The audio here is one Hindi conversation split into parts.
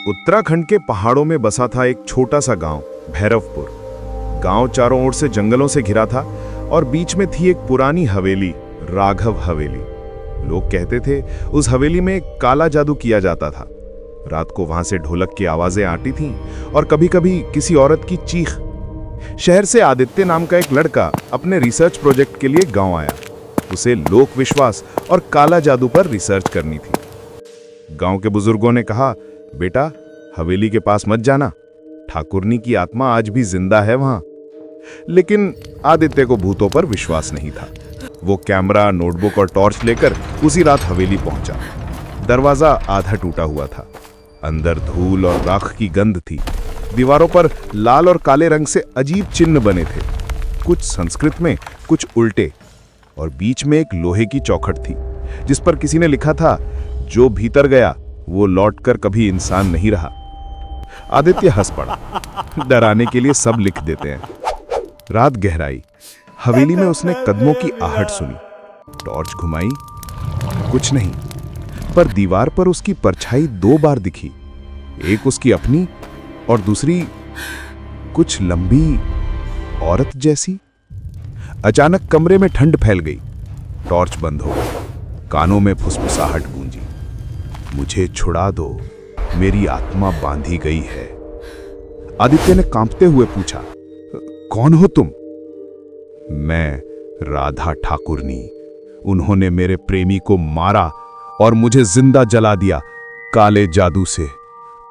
उत्तराखंड के पहाड़ों में बसा था एक छोटा सा गांव भैरवपुर। गांव चारों ओर से जंगलों से घिरा था और बीच में थी एक पुरानी हवेली, राघव हवेली। लोग कहते थे उस हवेली में काला जादू किया जाता था। रात को वहां से ढोलक की आवाजें आती थीं और कभी-कभी किसी औरत की चीख। शहर से आदित्य नाम का एक लड़का अपने रिसर्च प्रोजेक्ट के लिए गांव आया। उसे लोक विश्वास और काला जादू पर रिसर्च करनी थी। गांव के बुजुर्गों ने कहा, बेटा हवेली के पास मत जाना, ठाकुरनी की आत्मा आज भी जिंदा है वहां। लेकिन आदित्य को भूतों पर विश्वास नहीं था। वो कैमरा, नोटबुक और टॉर्च लेकर उसी रात हवेली पहुंचा। दरवाजा आधा टूटा हुआ था। अंदर धूल और राख की गंध थी। दीवारों पर लाल और काले रंग से अजीब चिन्ह बने थे, कुछ संस्कृत में, कुछ उल्टे, और बीच में एक लोहे की चौखट थी जिस पर किसी ने लिखा था, जो भीतर गया वो लौटकर कभी इंसान नहीं रहा। आदित्य हंस पड़ा। डराने के लिए सब लिख देते हैं। रात गहराई। हवेली में उसने कदमों की आहट सुनी। टॉर्च घुमाई, कुछ नहीं, पर दीवार पर उसकी परछाई 2 बार दिखी। एक उसकी अपनी और दूसरी कुछ लंबी औरत जैसी। अचानक कमरे में ठंड फैल गई। टॉर्च बंद हो गई। कानों में फुसफुसाहट गूंजी, मुझे छुड़ा दो, मेरी आत्मा बांधी गई है। आदित्य ने कांपते हुए पूछा, कौन हो तुम? मैं राधा ठाकुरनी। उन्होंने मेरे प्रेमी को मारा और मुझे जिंदा जला दिया काले जादू से।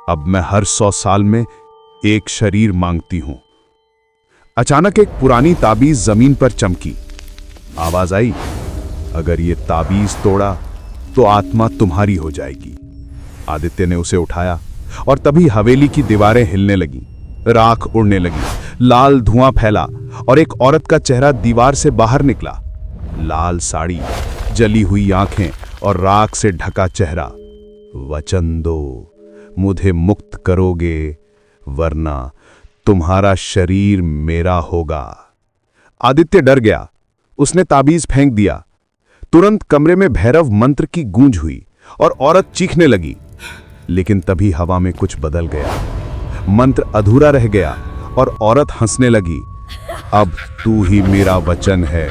अब मैं हर 100 साल में एक शरीर मांगती हूं। अचानक एक पुरानी ताबीज जमीन पर चमकी। आवाज आई, अगर ये ताबीज तोड़ा तो आत्मा तुम्हारी हो जाएगी। आदित्य ने उसे उठाया और तभी हवेली की दीवारें हिलने लगीं, राख उड़ने लगी, लाल धुआं फैला और एक औरत का चेहरा दीवार से बाहर निकला। लाल साड़ी, जली हुई आंखें और राख से ढका चेहरा। वचन दो, मुझे मुक्त करोगे, वरना तुम्हारा शरीर मेरा होगा। आदित्य डर गया। उसने ताबीज फेंक दिया। तुरंत कमरे में भैरव मंत्र की गूंज हुई और औरत चीखने लगी। लेकिन तभी हवा में कुछ बदल गया। मंत्र अधूरा रह गया और औरत हंसने लगी। अब तू ही मेरा वचन है,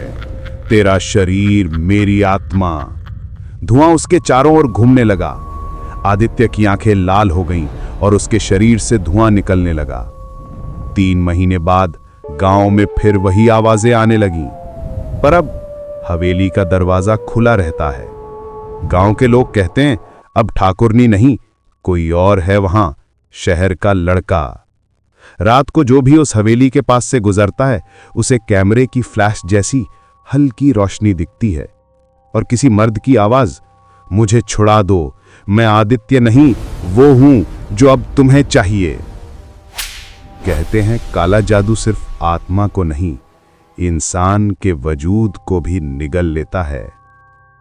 तेरा शरीर मेरी आत्मा। धुआं उसके चारों ओर घूमने लगा। आदित्य की आंखें लाल हो गईं और उसके शरीर से धुआं निकलने लगा। 3 महीने बाद गांव में फिर वही आवाजें आने लगीं, पर अब हवेली का दरवाजा खुला रहता है। गांव के लोग कहते हैं, अब ठाकुरनी नहीं, कोई और है वहां, शहर का लड़का। रात को जो भी उस हवेली के पास से गुजरता है, उसे कैमरे की फ्लैश जैसी हल्की रोशनी दिखती है और किसी मर्द की आवाज, मुझे छुड़ा दो, मैं आदित्य नहीं, वो हूं जो अब तुम्हें चाहिए। कहते हैं काला जादू सिर्फ आत्मा को नहीं, इंसान के वजूद को भी निगल लेता है।